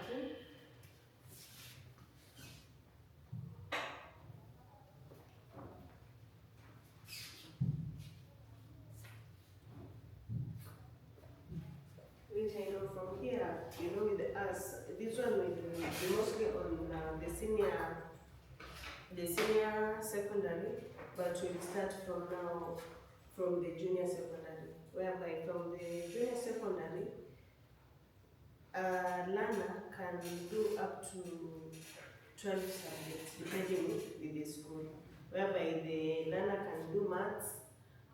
pathway. Which I know from here, with us, this one will be mostly on the senior secondary, but we'll start from now from the junior secondary, whereby from the junior secondary, a learner can do up to 12 subjects, depending with the school, whereby the learner can do maths,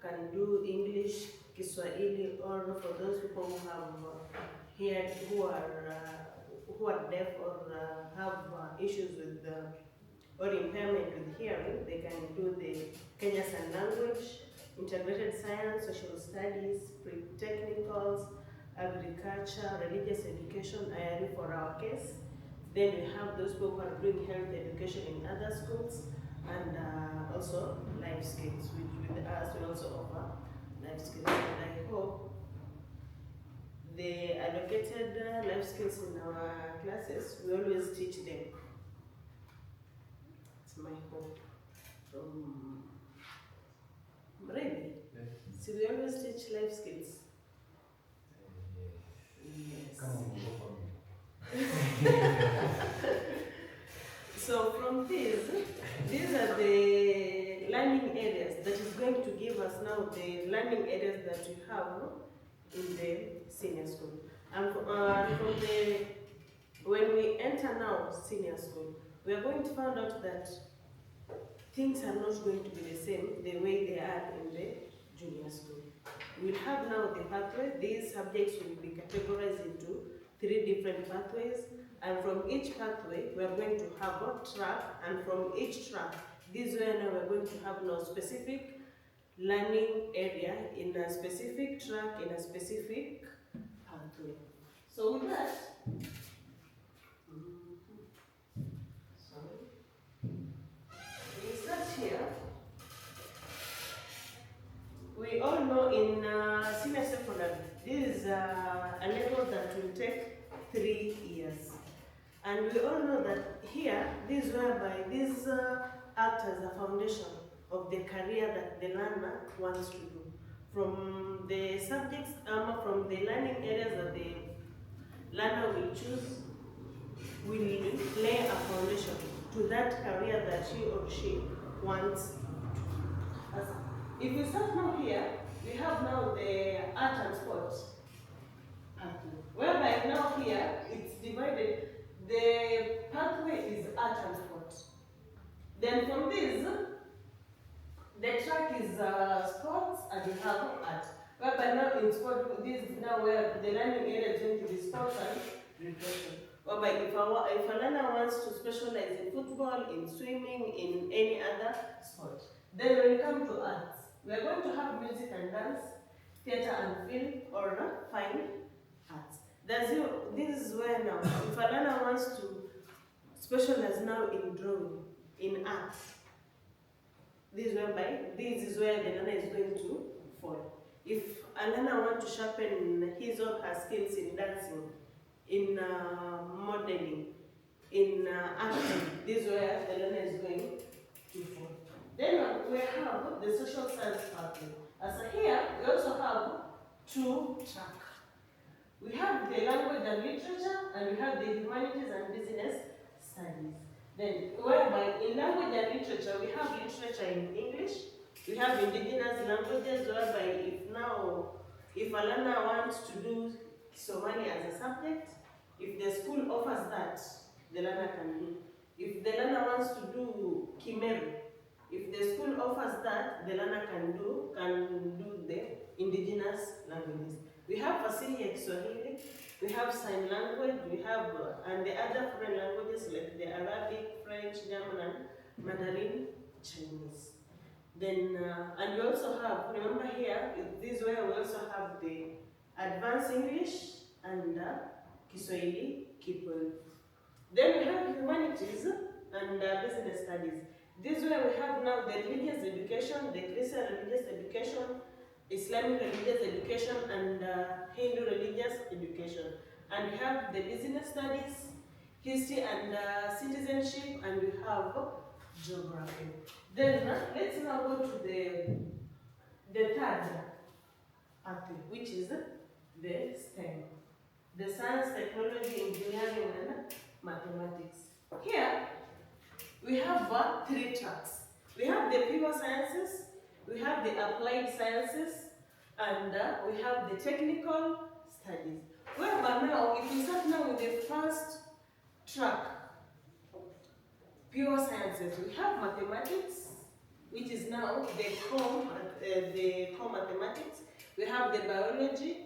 can do English, Kiswahili, or for those people who have who are deaf or have issues with or impairment with hearing, they can do the Kenya Sign Language, integrated science, social studies, pre-technicals, agriculture, religious education, IRE for our case. Then we have those people who are doing health education in other schools, and also life skills, which with us we also offer life skills. And I hope the allocated life skills in our classes, we always teach them. It's my hope. Really? Yes. So we always teach life skills. Yes. Come on, go for me. So from these are the learning areas that is going to give us now the learning areas that we have in the senior school. And when we enter now senior school, we are going to find out that things are not going to be the same the way they are in the junior school. We'll have now the pathway. These subjects will be categorized into 3 different pathways, and from each pathway we are going to have a track, and from each track, this way now we're going to have now specific learning area in a specific track, in a specific pathway. So with that, we start here. We all know in senior secondary, this is a level that will take 3 years. And we all know that here, this whereby this acts as a foundation of the career that the learner wants to do. From the subjects, from the learning areas that the learner will choose, will lay a foundation to that career that he or she wants. If we start now here, we have now the art and sports pathway, whereby now here it's divided. The pathway is art and sports. Then from this, the track is sports, and we have art. Whereby now in sport, this is now where the learning area is going to be sports and recreation. Whereby if a learner wants to specialize in football, in swimming, in any other sport. Then when we come to arts, we are going to have music and dance, theatre and film, or fine arts. This is where now, if a learner wants to specialize now in drawing, in art, this is where the learner is going to fall. If a learner wants to sharpen his or her skills in dancing, in modeling, in acting, this is where the learner is going to fall. Then we have the social science pathway. As here, we also have 2 tracks. We have the language and literature, and we have the humanities and business studies. Then, whereby in language and literature, we have literature in English, we have indigenous languages, whereby if a learner wants to do Somali as a subject, if the school offers that, the learner can do. If the learner wants to do Kimeru, if the school offers that, the learner can do the indigenous languages. We have Fasihi Kiswahili, we have sign language, we have and the other foreign languages like the Arabic, French, German, and Mandarin, Chinese. Then and we also have, remember here, this is where we also have the advanced English and Kiswahili Kipul. Then we have humanities and business studies. This is where we have now the religious education, the Christian religious education, Islamic religious education, and Hindu religious education. And we have the business studies, history and citizenship, and we have geography. Then let's now go to the third pathway, which is the STEM. The science, technology, engineering, and mathematics. Here, we have three tracks. We have the pure sciences, we have the applied sciences, and we have the technical studies. Whereby now, if we start now with the first track, pure sciences, we have mathematics, which is now the core mathematics. We have the biology,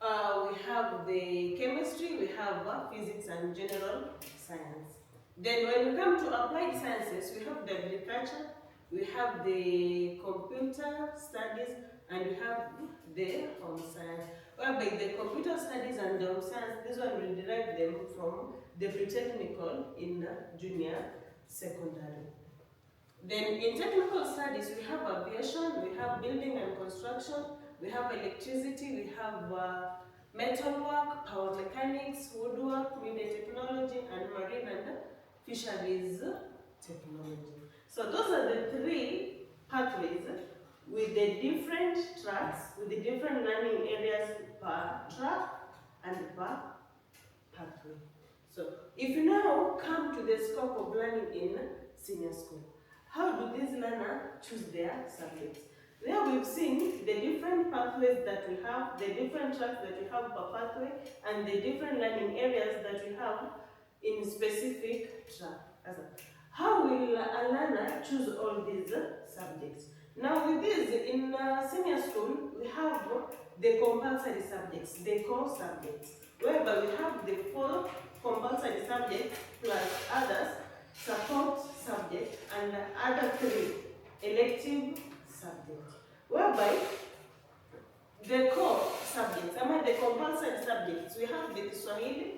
we have the chemistry, we have physics and general science. Then when we come to applied sciences, we have the agriculture, we have the computer studies, and we have the home science. Whereby the computer studies and the home science, this one will derive them from the pre-technical in junior secondary. Then in technical studies, we have aviation, we have building and construction, we have electricity, we have metalwork, power mechanics, woodwork, media technology, and marine and fisheries technology. So those are the three pathways with the different tracks, with the different learning areas per track and per pathway. So if you now come to the scope of learning in senior school, how do these learners choose their subjects? There we've seen the different pathways that we have, the different tracks that we have per pathway, and the different learning areas that we have in specific track. How will a learner choose all these subjects? Now with this, in senior school, we have the compulsory subjects, the core subjects, whereby we have the 4 compulsory subjects plus others, support subjects, and other 3 elective subjects. Whereby the core subjects, among the compulsory subjects, we have the Kiswahili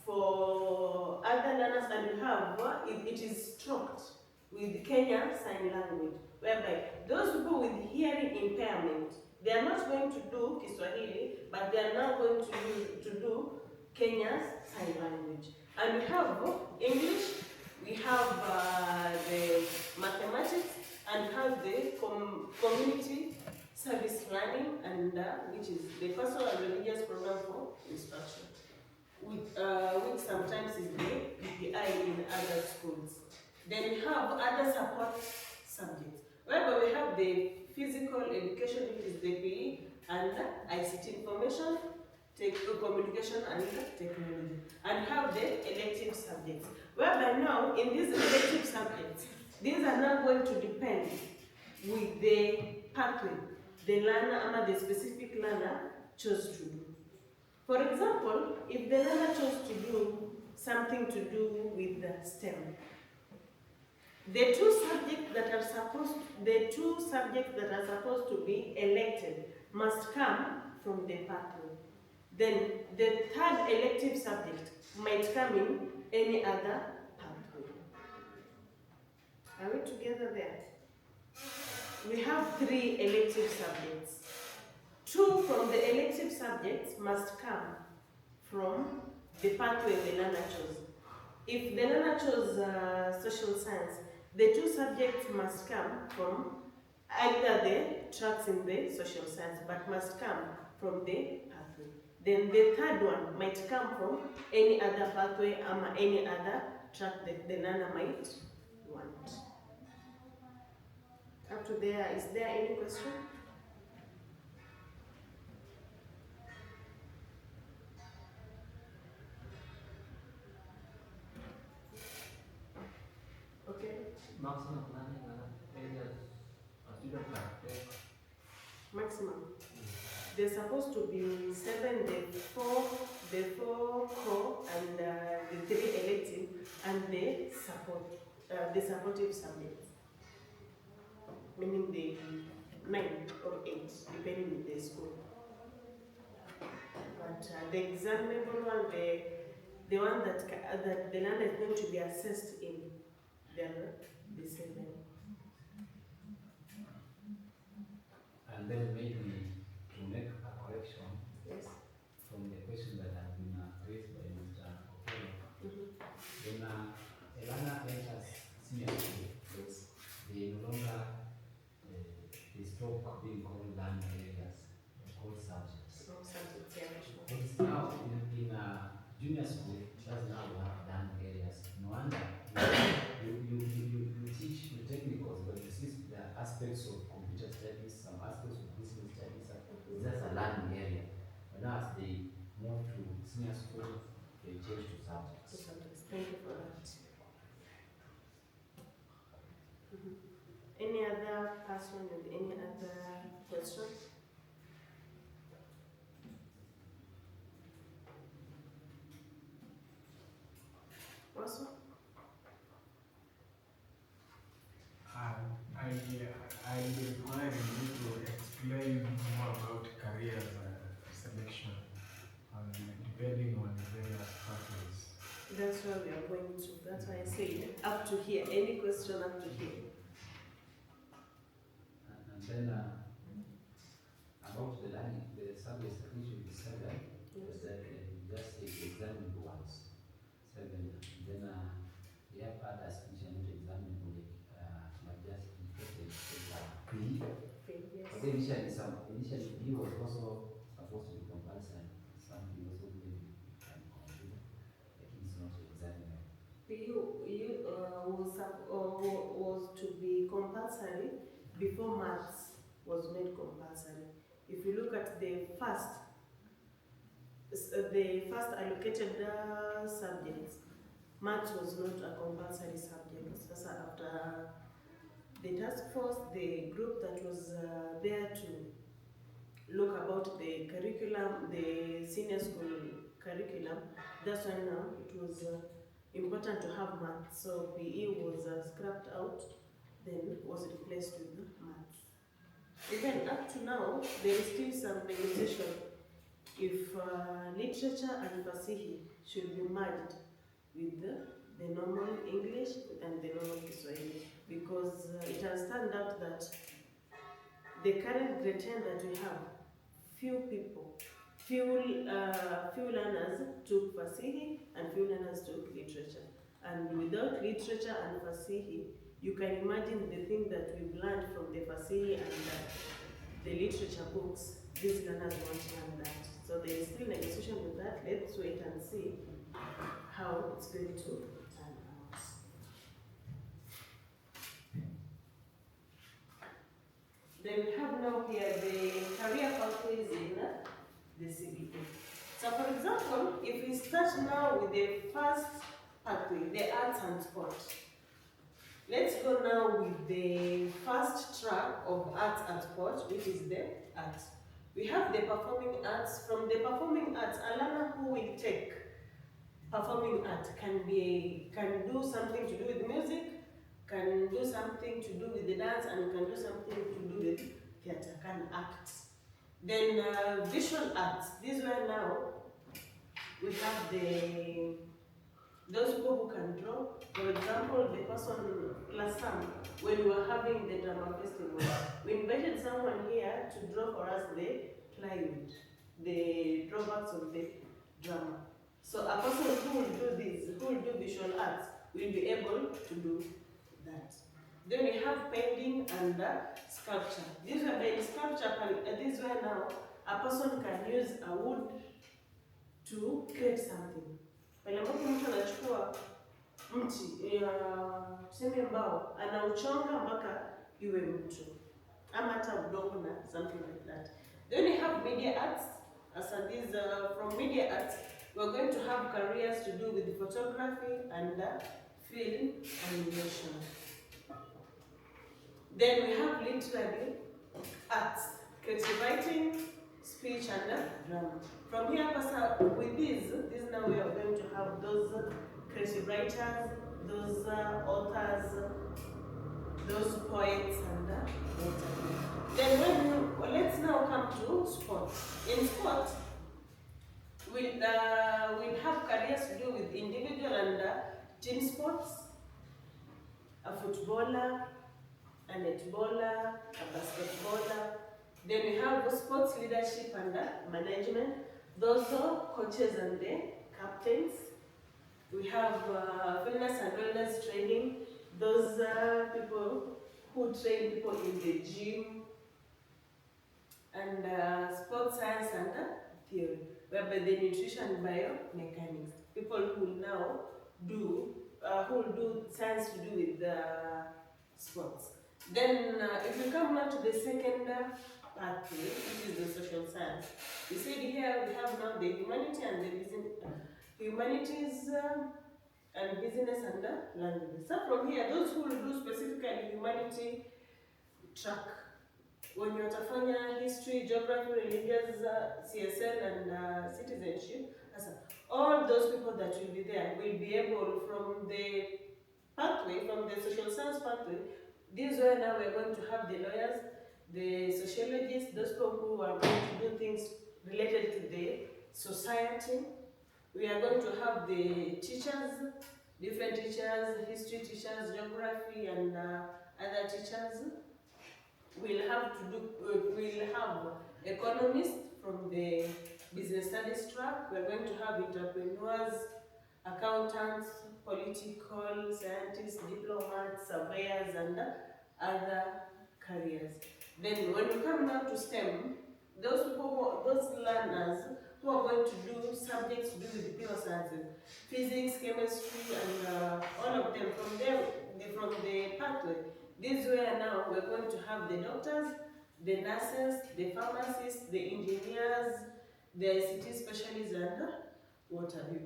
for other learners, and we have it is structured with Kenya Sign Language, whereby those people with hearing impairment, they are not going to do Kiswahili, but they are now going to do Kenya's Sign Language. And we have English, we have the mathematics, and have the community service learning, and which is the personal and religious program for instruction, which sometimes is the PPI in other schools. Then we have other support subjects, whereby we have the physical education, which is the PE, and ICT information, communication and technology, and have the elective subjects. Whereby now, in these elective subjects, these are now going to depend with the pathway the learner, the specific learner chose to do. For example, if the learner chose to do something to do with the STEM, the two subjects that are supposed to be elected must come from the pathway. Then the third elective subject might come in any other pathway. Are we together there? We have 3 elective subjects. 2 from the elective subjects must come from the pathway the learner chose. If the learner chose social science, the 2 subjects must come from either the tracks in the social science, but must come from the pathway. Then the third one might come from any other pathway or any other track that the learner might want. Up to there, is there any question? Okay. Maximum learning areas a student can take. Maximum. They're supposed to be 7, the 4 core, and the 3 elective, and the supportive subjects. Meaning the 9 or 8, depending on the school. But the examinable one, the one that the learner is going to be assessed in, then the 7. And then maybe to make a correction, yes, from the question that has been raised by Mr. junior school, because now we have done areas. No wonder you teach the technicals, but you see the aspects of computer studies, some aspects of business studies. It's just a learning area. But now as they move to senior school, they change to subjects. Thank you for that. Any other person with any other question? Also? I require you to explain more about career selection and depending on the various pathways. That's where we are going to. That's why I said up to here. Any question up to here? And then about the learning, the subjects that need to be studied, is that you just examine once, 7. Then you have others which are not examinable, like just indicated PE. Yes. But initially PE was also supposed to be compulsory. Some people also believe you can consider, like it's not examinable. Was to be compulsory before maths was made compulsory. If you look at the first allocated subjects, maths was not a compulsory subject. So after the task force, the group that was there to look about the curriculum, the senior school curriculum, that's why now it was important to have maths. So PE was scrapped out, then was replaced with maths. Even up to now, there is still some negotiation if literature and Fasihi should be merged with the normal English and the normal Kiswahili, because it has turned out that the current grade 10 that we have, few learners took Fasihi and few learners took literature. And without literature and Fasihi, you can imagine the thing that we've learned from the Fasihi and the literature books. These learners won't learn that. So there is still negotiation with that. Let's wait and see how it's going to turn out. Then we have now here the career pathways in the CBC. So for example, if we start now with the first pathway, the arts and sport. Let's go now with the first track of arts and sport, which is the arts. We have the performing arts. From the performing arts, a learner who will take performing art can do something to do with music, can do something to do with the dance, and can do something to do with theatre, can act. Then visual arts. This one now, we have those people who can draw. For example, the person last time, when we were having the drama festival, we invited someone here to draw for us the plywood, the drawbacks of the drama. So a person who will do this, who will do visual arts, will be able to do that. Then we have painting and sculpture. This one, in sculpture, this one now, a person can use a wood to create something. Pale ambapo mtu anachukua mti tuseme mbao, anauchonga mpaka iwe mtu ama hata udongo na something like that. Then we have media arts. From media arts, we're going to have careers to do with photography and film animation. Then we have literary arts, creative writing, speech and drama. From here, with this now we are going to have those creative writers, those authors, those poets and then let's now come to sport. In sport, we'll have careers to do with individual and team sports, a footballer, a netballer, a basketballer. Then we have sports leadership and management. Those are coaches and the captains. We have fitness and wellness training. Those are people who train people in the gym. And sports science and theory. whereby the nutrition biomechanics, people who now do who will do science to do with sports. Then if we come now to the second pathway, which is the social science, you see here we have now the humanity and the humanities and business and language. So from here, those who will do specifically humanity track, when you're tafanya history, geography, religious, CSL and citizenship, all those people that will be there will be able from the pathway, from the social science pathway, this is where now we're going to have the lawyers, the sociologists, those people who are going to do things related to the society. We are going to have the teachers, different teachers, history teachers, geography, and other teachers. We'll have economists from the business studies track. We're going to have entrepreneurs, accountants, political scientists, diplomats, surveyors, and other careers. Then when we come now to STEM, those learners who are going to do subjects to do with pure sciences, physics, chemistry, and all of them from the pathway. This is where now we're going to have the doctors, the nurses, the pharmacists, the engineers, the ICT specialists, and what have you.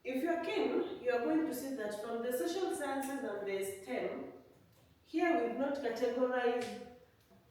If you're keen, you are going to see that from the social sciences and the STEM, here we've not categorized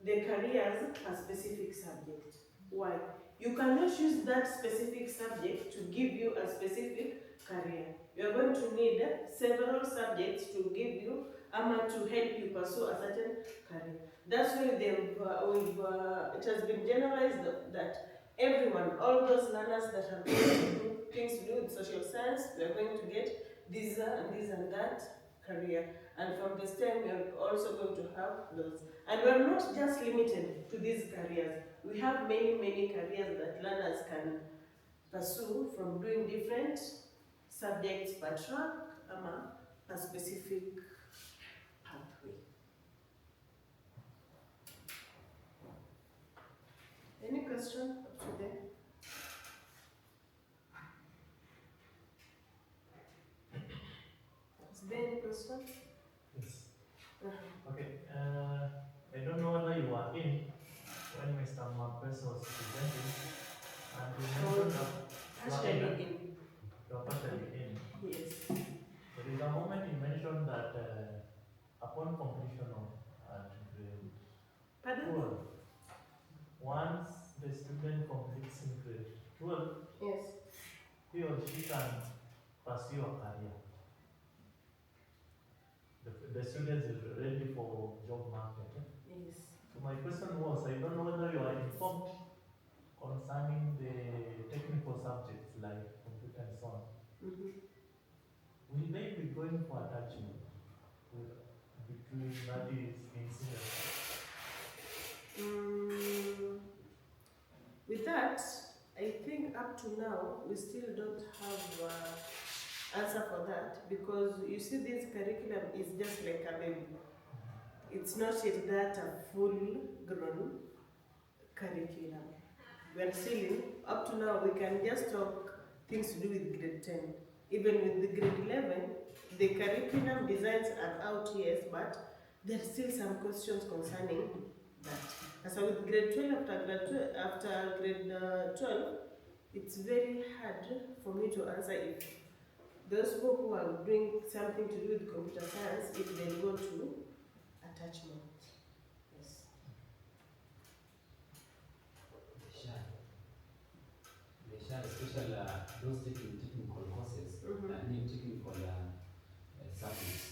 the careers as specific subject. Why? You cannot use that specific subject to give you a specific career. You're going to need several subjects to give you to help you pursue a certain career. That's why it has been generalized that everyone, all those learners that are going to do things to do with social science, they're going to get this and that career. And from the STEM, we're also going to have those. And we're not just limited to these careers. We have many, many careers that learners can pursue from doing different subjects per track, a specific pathway. Any question up to there? Is there any question? Yes. Okay. I don't know whether you were in when Mr. Mapes was presenting, and you mentioned that Partially in. you are partially in. Yes. There is a moment you mentioned that upon completion of grade Pardon? 12, once the student completes in grade 12, Yes. he or she can pursue a career. The student is ready for job market. Yes. So my question was, I don't know whether you are informed concerning the technical subjects like computer and so on. Will they be going for attachment between that is in senior? With that, I think up to now we still don't have answer for that, because you see this curriculum is just like a baby. It's not yet that a full grown curriculum. We are still up to now we can just talk things to do with grade 10. Even with the grade 11, the curriculum designs are out, yes, but there's still some questions concerning that. So with grade 12, after grade 12, it's very hard for me to answer if those people who are doing something to do with computer science, if they go to attachment. Yes. They share especially those taking technical courses, new technical subjects.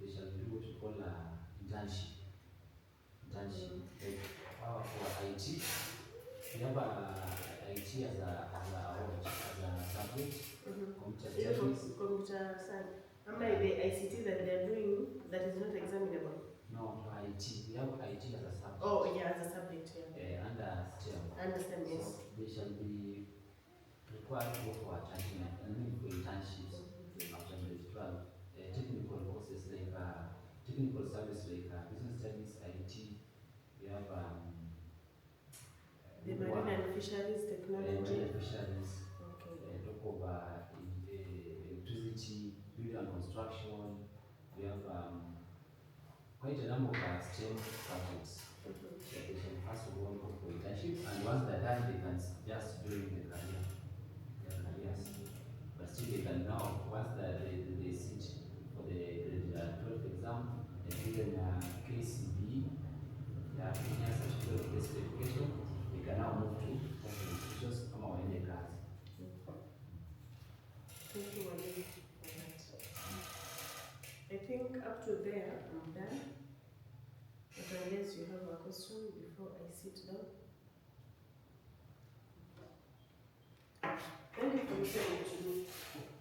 They shall do what we call internship. Like for IT, we have IT as a subject. Computer science. The ICT that they're doing that is not examinable. No, IT. We have IT as a subject. Oh, yeah, as a subject, yeah. Under STEM. Understand, yes. So they shall be required to go for attachment and for internships after grade 12. Technical courses like technical service like business studies, IT. We have the Marine and fisheries technology. Marine fisheries, Okay. talk about electricity, building and construction. We have quite a number of STEM subjects that they can pass on for internship, and once they're done, they can just join the career, their careers. But still, they can now, once they sit for the 12th exam, they're given KCB, Kenya Certificate of Basic Education, they can now move to institutions from our Indian class. Thank you, Wale, for that. I think up to there, I'm done. But unless you have a question before I sit down. Thank you for listening to me.